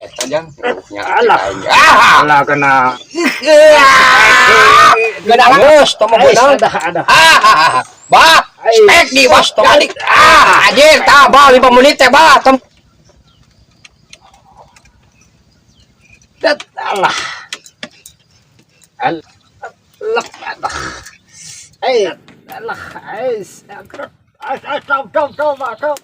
Eta jang. Alah kena. Gada geus tong beunang. Ada. Bah, spek di was tong adik. Anjir tah bah 5 menit teh bah. Allah. Allah. Allah. Stop.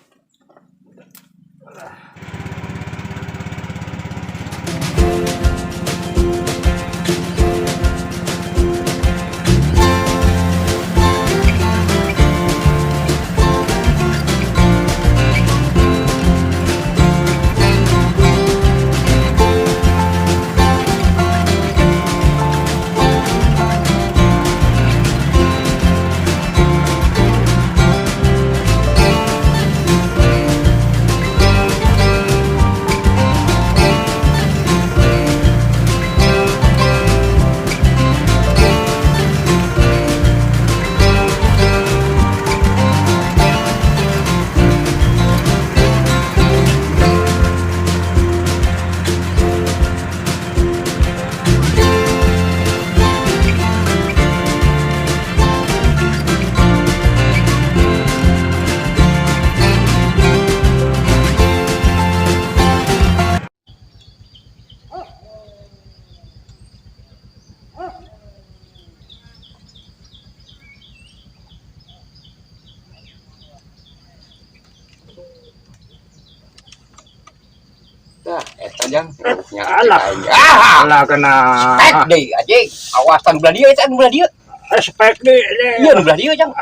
Tah eta jang. Alah kena. Spek deui anjing. Awasan belah dieu eta belah dieu. Spek di. Iya belah dieu jang.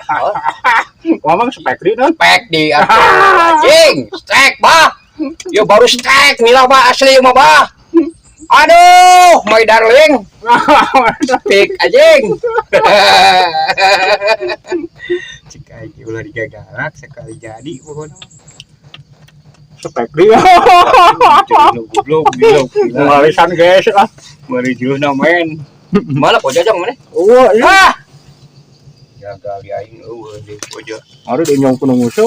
Ngomong spek di non. Spek di anjing. Stek bah. Yo baru stek mila bah asli mah bah. Aduh, my darling. Spek anjing. Cik aja ulah digagalak sekali jadi pokoknya. Spek di. Goblok. Warisan guys lah. Merijuna men. Mana pojok jang mana? Oh iya. Gagal di aing eueuh di pojok. Aduh dia nyong kuno musuh.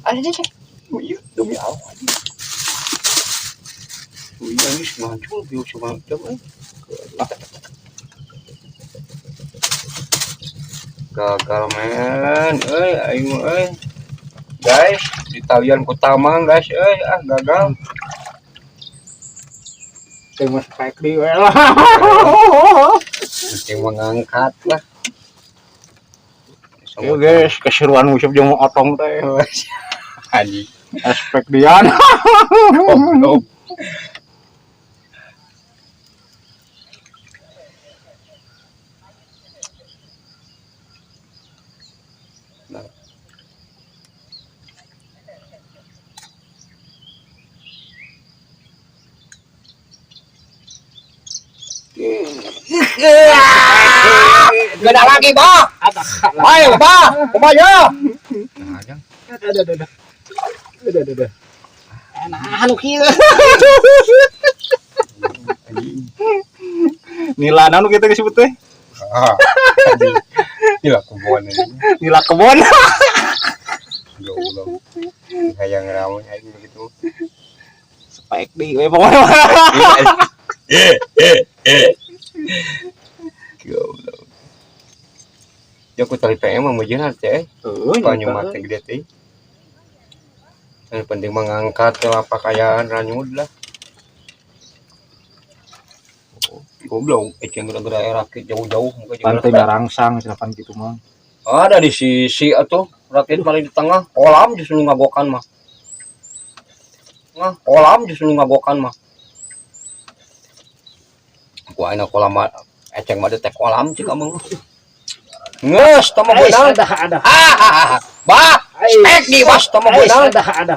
Ada deh. Iya, demi Allah. Iya ini semacam biu semacam gagal men, aing guys di talian ku tamang guys, gagal. Tengok spek di lah. Mesti mengangkat lah. Yo guys, keseruan musuh jeung otong teh. Anjing. Spek dian. Goblok. Gak ada lagi, Bah. Ayo, Bah. Kemana? Ada. Nah, anu kieu. Nilana nu kitu disebut teh. Nila kebon ini. Nila kebon. Goblok. Kayak ngeramun aing begitu. Spek di we pokoknya. Goblok. Ya ku tali PM mah meujeun teh. Banyak mati gede teh. Yang penting mengangkat pakaian ranyud lah. Goblok, eceng gerak-gerak rakit jauh-jauh muka juga. Pantai Ngarangsang silakan gitu mah. Ada di sisi atuh, rakit paling di tengah, kolam justru ngabokan mah. Nah, kolam justru ngabokan mah. Ku ayeuna kolam eceng mah teh kolam cik ameng. Ngeus teu mah beunang. Ada. Bah, spek di bos teu mah beunang. Ada.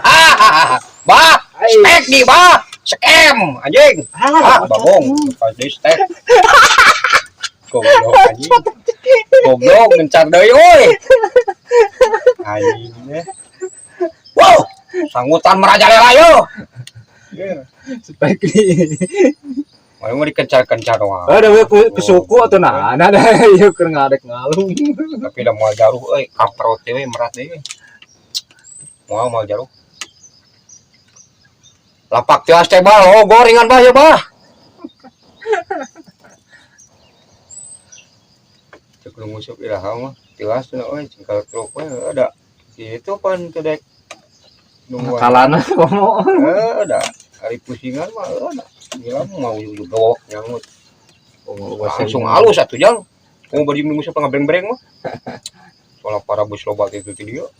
Bah, spek di bah. Scam anjing. Babong, pasti stek. Goblok anjing. Goblok ngencar deui euy. Anjing. Wow, sanggutan merajalela yo. Spek di. Mau dikencar-kencar wae. Ada we ku suku atuh nah, ada ieu keur ngadek ngalung. Tapi da moal jaruh euy, kaprot we merat deui. Moal jaruh. Lapak tias teh bah, oh gorengan bah ya bah. Cek lu ngusuk iraha mah. Tias na euy cingkal truk we ada. Itu pan kedek nungguan. Kalana komo. Ada. Hari pusingan mah ada. Gila mau juga gawok nyangut. Langsung halus atuh jang. Mau bari ngusuk pangabreng-breng mah. Soalnya para bus lobat itu ti dieu.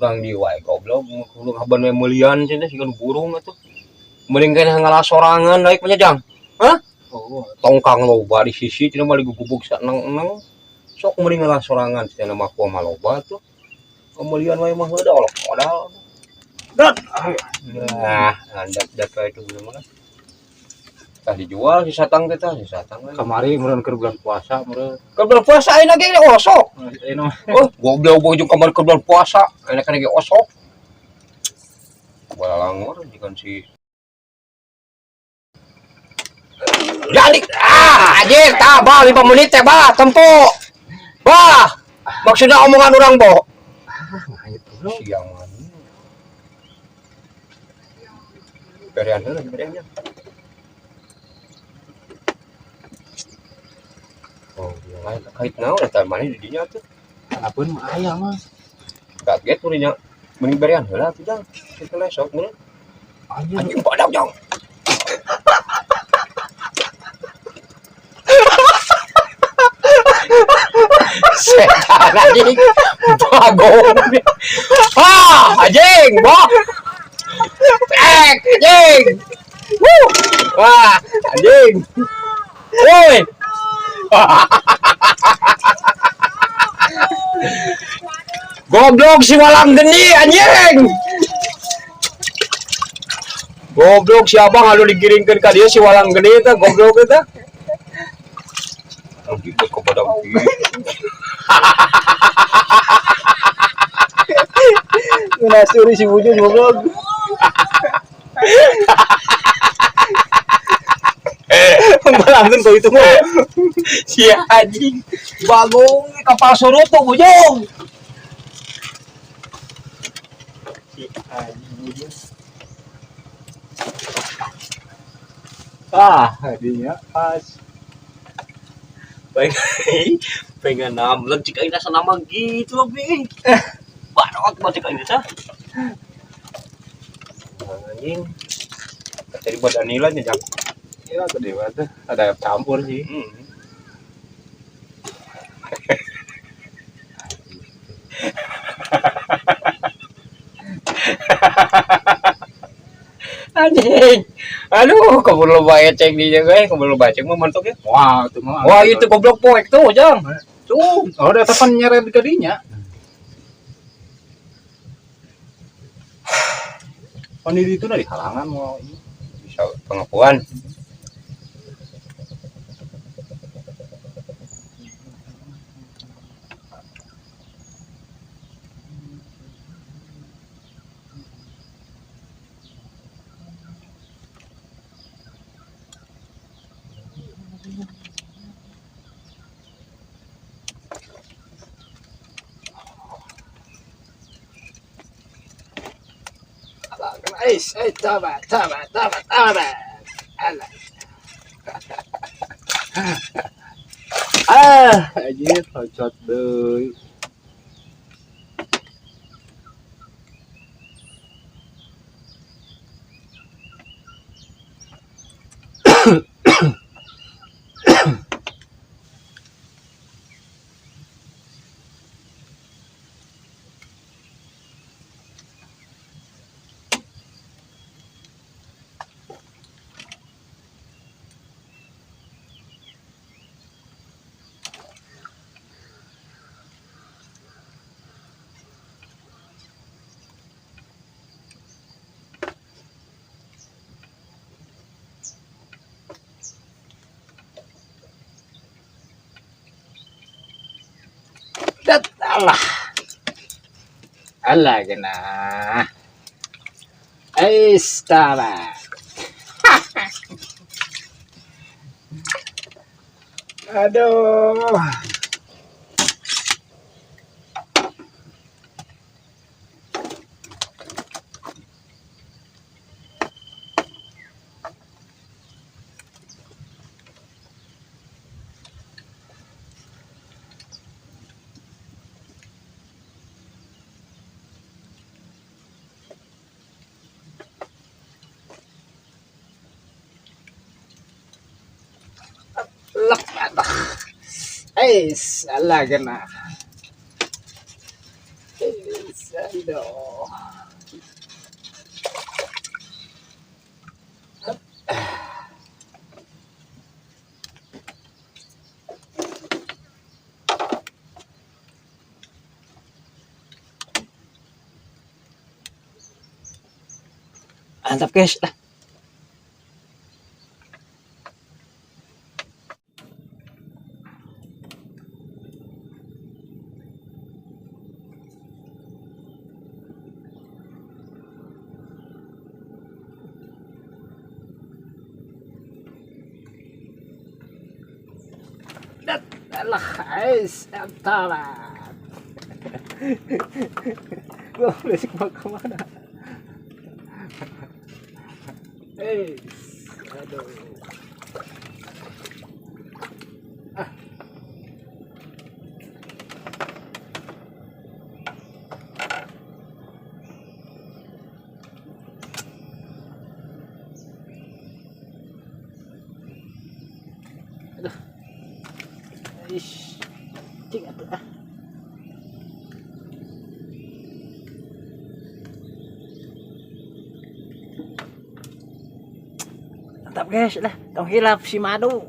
Urang di wae goblok kudu haban we meulian cenah sikeun burung atuh. Mending kana ngalah sorangan naik penyajang. Hah? Oh, Tongkang loba di sisi cenah mah digubuk saneng-eneng. Sok mending ngalah sorangan cenah mah ku mah loba tuh. Meulian wae mah heuda olok modal. Dat. Nah, handap jatuh itu bener mah. Tah dijual si satang teh tah si satang. kamari meureun keur bulan puasa meureun. Keur bulan puasa ayeuna ge osok. Eno Oh, goblok bojo kamar keur bulan puasa, enak ge osok. Bala langor jikan si jadi anjir tah bah 5 menit teh bah tempo. Bah, maksudnya omongan orang boh. Siang mah. Berean heula bereannya. Oh, lain kait naon eta mah di dinya tuh. Apeun mah aya mah. Kaget murinya. Mending berean heula atuh jang. Kitu lesok meureun. Anjing badak jang. Setan anjing. Bagong. Anjing, boh. Anjing. Wah, anjing. Woi. Goblok si walang geni anjing. Goblok si abang halu digiringkeun ka dieu si walang geni teh goblok eta. Anjing ke badak. Ngasuri si bujur goblok. Balangkeun kau itu mah. Si anjing. Bagong kapal surut tuh bujung. Si anjing bujung. Hadinya pas. Pengen namlek jika ini rasa nama gitu lebih. Barot baca ini tah. Anjing. Tadi badan nilai nya jam. Ya gede banget. Ada campur sih. Anjing. Aduh, keburu lo bae cek di jaga keburu lo baca mah mantuk ya. Wah, itu mah. Wah, itu goblok poek tuh, Jang. Tuh, oh, ada tepan nyeret ke dinya. Pandiri itu dari halangan mau ini. Bisa pengakuan. Coba. Anjir, hocot deui. Allah. Allah genah. Estaba. Aduh. Lep. Salah kena. Aduh. Mantap guys lah. Alah, talat. Gua berisik mau kemana? Aduh. Aduh. Cing atuh ah. Mantap guys lah, tong hilap si madu.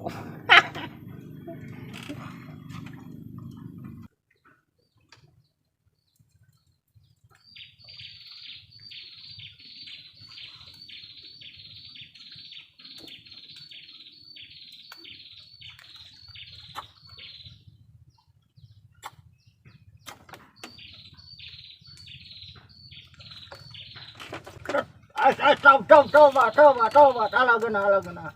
Coba, ala gena.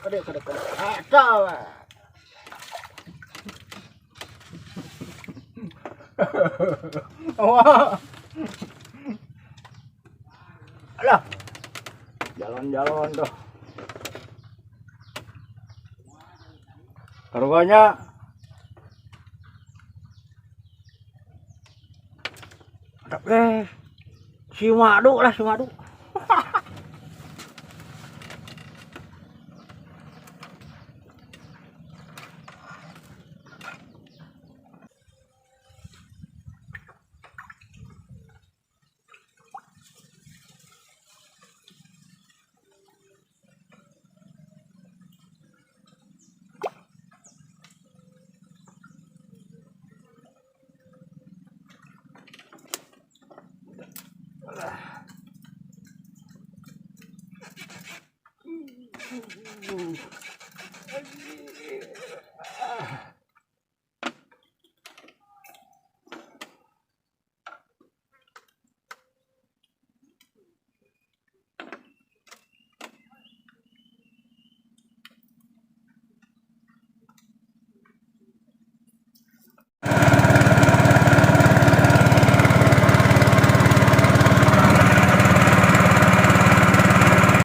Aduh, Kade. Coba. Wah. Alah. Jalan-jalan tuh. Harganya si madu.